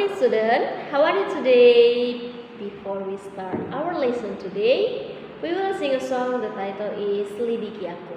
morning student, how are you today? Before we start our lesson today, we will sing a song. The title is Selidiki Aku.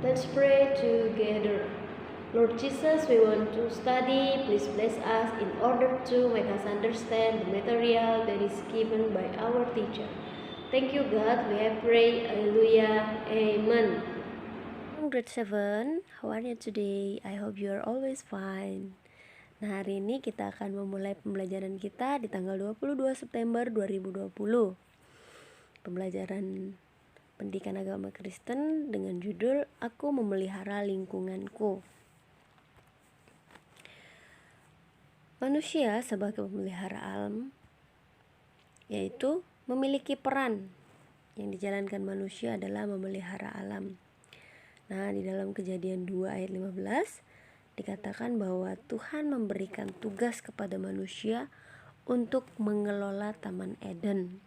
Let's pray together. Lord Jesus, we want to study. Please bless us in order to make us understand the material that is given by our teacher. Thank you, God. We have prayed. Hallelujah. Amen. Grade 7, how are you today? I hope you are always fine. Nah, hari ini kita akan memulai pembelajaran kita di tanggal 22 September 2020. Pembelajaran pendidikan agama Kristen dengan judul Aku Memelihara Lingkunganku. Manusia sebagai pemelihara alam yaitu memiliki peran yang dijalankan manusia adalah memelihara alam. Nah, di dalam Kejadian 2 ayat 15 dikatakan bahwa Tuhan memberikan tugas kepada manusia untuk mengelola Taman Eden.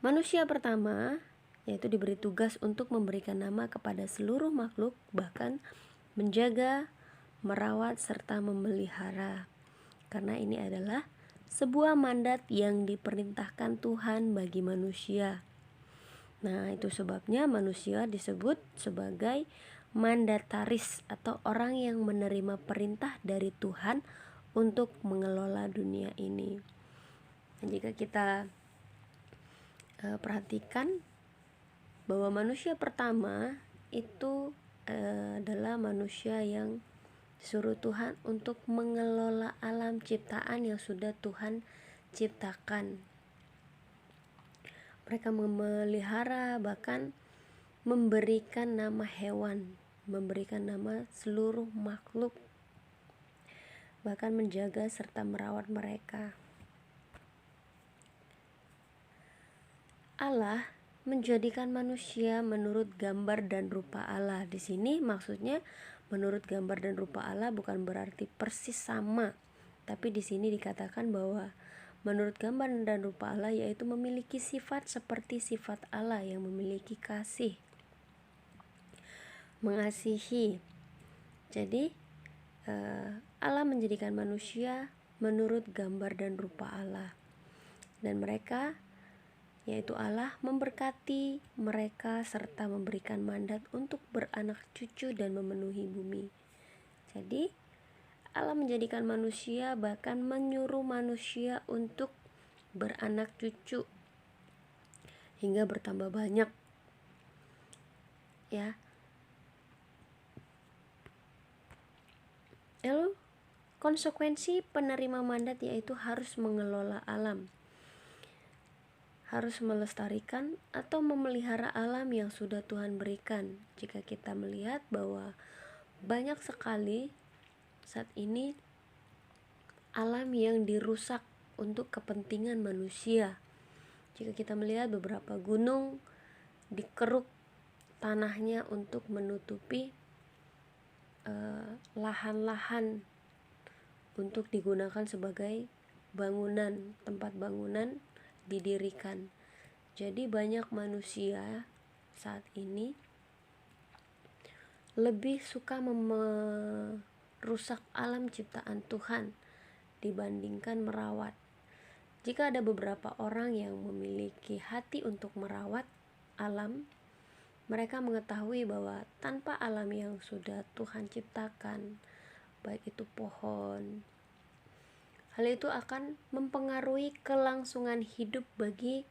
Manusia pertama yaitu diberi tugas untuk memberikan nama kepada seluruh makhluk, bahkan menjaga, merawat, serta memelihara. Karena ini adalah sebuah mandat yang diperintahkan Tuhan bagi manusia. Nah, itu sebabnya manusia disebut sebagai mandataris atau orang yang menerima perintah dari Tuhan untuk mengelola dunia ini. Dan jika kita perhatikan bahwa manusia pertama itu adalah manusia yang disuruh Tuhan untuk mengelola alam ciptaan yang sudah Tuhan ciptakan. Mereka memelihara, bahkan memberikan nama hewan, memberikan nama seluruh makhluk, bahkan menjaga serta merawat mereka. Allah menjadikan manusia menurut gambar dan rupa Allah. Di sini maksudnya menurut gambar dan rupa Allah bukan berarti persis sama, tapi di sini dikatakan bahwa menurut gambar dan rupa Allah yaitu memiliki sifat seperti sifat Allah yang memiliki kasih, mengasihi. Jadi Allah menjadikan manusia menurut gambar dan rupa Allah, dan mereka yaitu Allah memberkati mereka serta memberikan mandat untuk beranak cucu dan memenuhi bumi. Jadi Allah menjadikan manusia, bahkan menyuruh manusia untuk beranak cucu hingga bertambah banyak. Ya. Lalu konsekuensi penerima mandat yaitu harus mengelola alam, harus melestarikan atau memelihara alam yang sudah Tuhan berikan. Jika kita melihat bahwa banyak sekali saat ini alam yang dirusak untuk kepentingan manusia. Jika kita melihat beberapa gunung dikeruk tanahnya untuk menutupi lahan-lahan untuk digunakan sebagai bangunan, tempat bangunan didirikan. Jadi banyak manusia saat ini lebih suka merusak alam ciptaan Tuhan dibandingkan merawat. Jika ada beberapa orang yang memiliki hati untuk merawat alam, mereka mengetahui bahwa tanpa alam yang sudah Tuhan ciptakan, baik itu pohon, hal itu akan mempengaruhi kelangsungan hidup bagi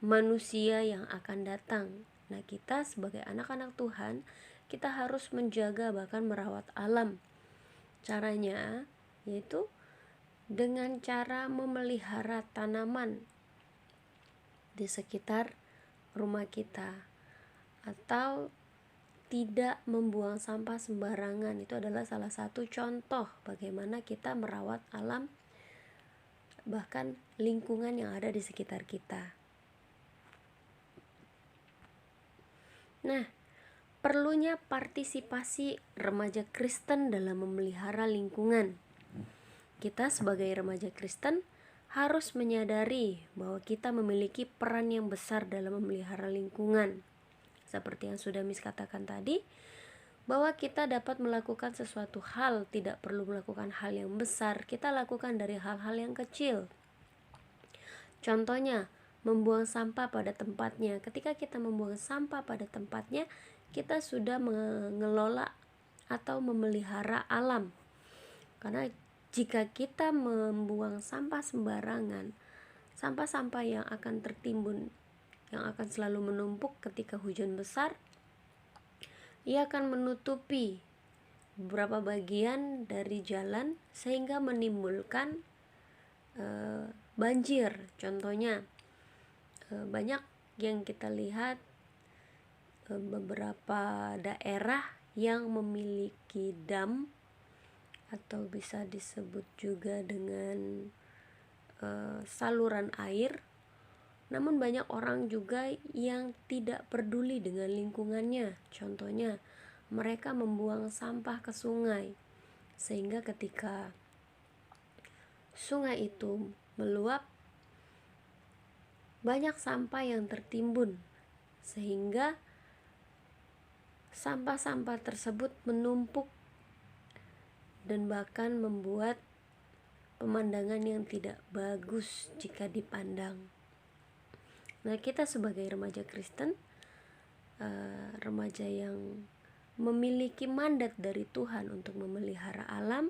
manusia yang akan datang. Nah, kita sebagai anak-anak Tuhan, kita harus menjaga bahkan merawat alam. Caranya yaitu dengan cara memelihara tanaman di sekitar rumah kita, atau tidak membuang sampah sembarangan. Itu adalah salah satu contoh bagaimana kita merawat alam, bahkan lingkungan yang ada di sekitar kita. Nah, perlunya partisipasi remaja Kristen dalam memelihara lingkungan. Kita sebagai remaja Kristen harus menyadari bahwa kita memiliki peran yang besar dalam memelihara lingkungan. Seperti yang sudah Miss katakan tadi, bahwa kita dapat melakukan sesuatu hal, tidak perlu melakukan hal yang besar, kita lakukan dari hal-hal yang kecil. Contohnya, membuang sampah pada tempatnya. Ketika kita membuang sampah pada tempatnya, kita sudah mengelola atau memelihara alam. Karena jika kita membuang sampah sembarangan, sampah-sampah yang akan tertimbun, yang akan selalu menumpuk ketika hujan besar, ia akan menutupi beberapa bagian dari jalan sehingga menimbulkan banjir. Contohnya, banyak yang kita lihat beberapa daerah yang memiliki dam, atau bisa disebut juga dengan saluran air. Namun banyak orang juga yang tidak peduli dengan lingkungannya. Contohnya, mereka membuang sampah ke sungai, sehingga ketika sungai itu meluap, banyak sampah yang tertimbun, sehingga sampah-sampah tersebut menumpuk dan bahkan membuat pemandangan yang tidak bagus jika dipandang. Nah, kita sebagai remaja Kristen, remaja yang memiliki mandat dari Tuhan untuk memelihara alam,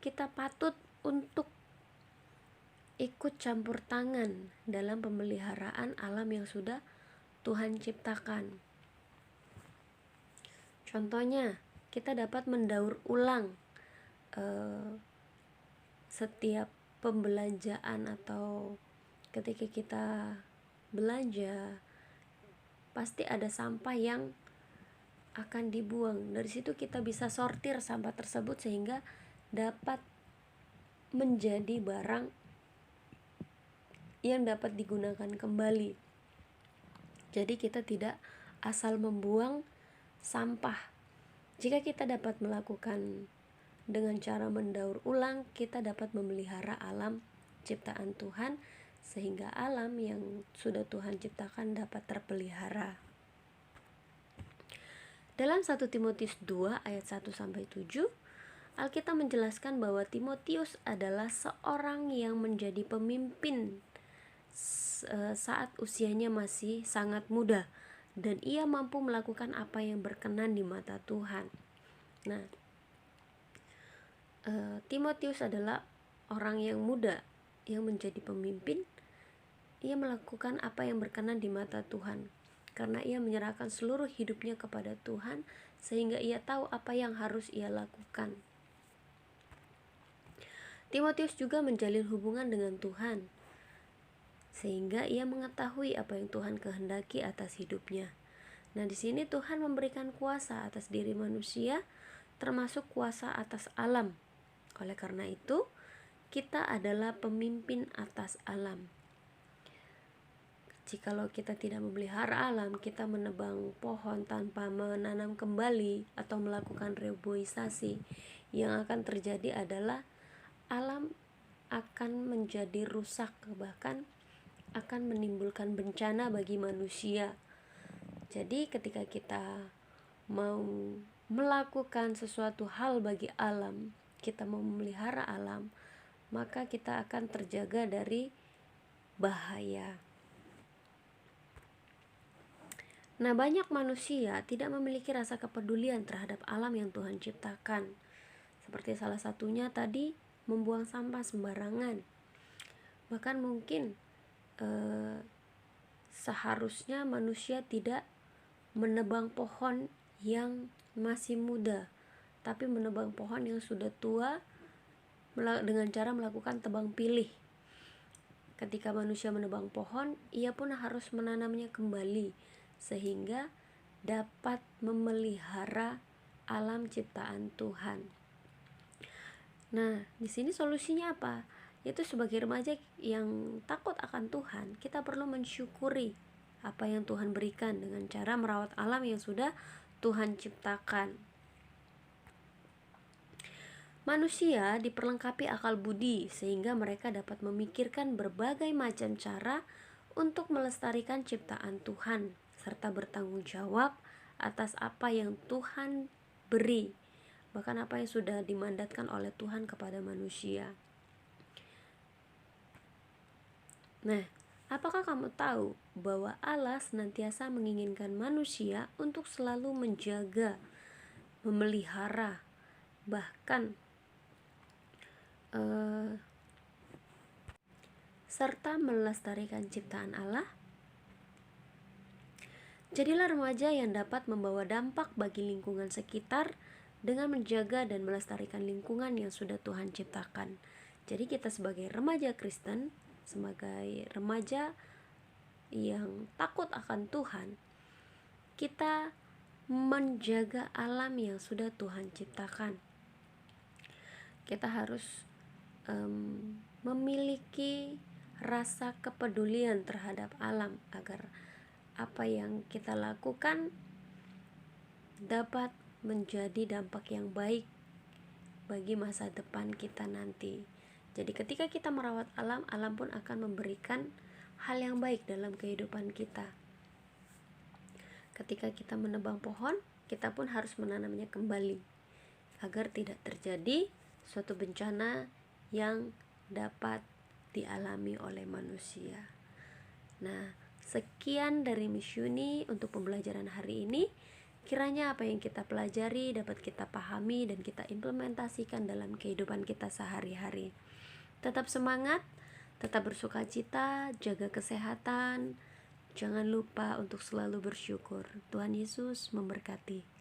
kita patut untuk ikut campur tangan dalam pemeliharaan alam yang sudah Tuhan ciptakan. Contohnya, kita dapat mendaur ulang setiap pembelanjaan, atau ketika kita belanja pasti ada sampah yang akan dibuang. Dari situ kita bisa sortir sampah tersebut sehingga dapat menjadi barang yang dapat digunakan kembali. Jadi kita tidak asal membuang sampah. Jika kita dapat melakukan dengan cara mendaur ulang, kita dapat memelihara alam ciptaan Tuhan, sehingga alam yang sudah Tuhan ciptakan dapat terpelihara. Dalam 1 Timotius 2 ayat 1-7, Alkitab menjelaskan bahwa Timotius adalah seorang yang menjadi pemimpin saat usianya masih sangat muda, dan ia mampu melakukan apa yang berkenan di mata Tuhan. Nah, Timotius adalah orang yang muda yang menjadi pemimpin. Ia melakukan apa yang berkenan di mata Tuhan karena ia menyerahkan seluruh hidupnya kepada Tuhan, sehingga ia tahu apa yang harus ia lakukan. Timotius juga menjalin hubungan dengan Tuhan, sehingga ia mengetahui apa yang Tuhan kehendaki atas hidupnya. Nah, di sini Tuhan memberikan kuasa atas diri manusia, termasuk kuasa atas alam. Oleh karena itu, kita adalah pemimpin atas alam. Jikalau kita tidak memelihara alam, kita menebang pohon tanpa menanam kembali atau melakukan reboisasi, yang akan terjadi adalah alam akan menjadi rusak, bahkan akan menimbulkan bencana bagi manusia. Jadi ketika kita mau melakukan sesuatu hal bagi alam, kita mau memelihara alam, maka kita akan terjaga dari bahaya. Nah, banyak manusia tidak memiliki rasa kepedulian terhadap alam yang Tuhan ciptakan. Seperti salah satunya tadi, membuang sampah sembarangan. Bahkan mungkin seharusnya manusia tidak menebang pohon yang masih muda, tapi menebang pohon yang sudah tua dengan cara melakukan tebang pilih. Ketika manusia menebang pohon, ia pun harus menanamnya kembali sehingga dapat memelihara alam ciptaan Tuhan. Nah, di sini solusinya apa? Yaitu sebagai remaja yang takut akan Tuhan, kita perlu mensyukuri apa yang Tuhan berikan dengan cara merawat alam yang sudah Tuhan ciptakan. Manusia diperlengkapi akal budi sehingga mereka dapat memikirkan berbagai macam cara untuk melestarikan ciptaan Tuhan serta bertanggung jawab atas apa yang Tuhan beri, bahkan apa yang sudah dimandatkan oleh Tuhan kepada manusia. Nah, apakah kamu tahu bahwa Allah senantiasa menginginkan manusia untuk selalu menjaga, memelihara, bahkan serta melestarikan ciptaan Allah? Jadilah remaja yang dapat membawa dampak bagi lingkungan sekitar dengan menjaga dan melestarikan lingkungan yang sudah Tuhan ciptakan. Jadi kita sebagai remaja Kristen, sebagai remaja yang takut akan Tuhan, kita menjaga alam yang sudah Tuhan ciptakan. Kita harus memiliki rasa kepedulian terhadap alam agar apa yang kita lakukan dapat menjadi dampak yang baik bagi masa depan kita nanti. Jadi ketika kita merawat alam, alam pun akan memberikan hal yang baik dalam kehidupan kita. Ketika kita menebang pohon, kita pun harus menanamnya kembali agar tidak terjadi suatu bencana yang dapat dialami oleh manusia. Nah, sekian dari Miss Yuni untuk pembelajaran hari ini. Kiranya apa yang kita pelajari dapat kita pahami dan kita implementasikan dalam kehidupan kita sehari-hari. Tetap semangat, tetap bersukacita, jaga kesehatan. Jangan lupa untuk selalu bersyukur. Tuhan Yesus memberkati.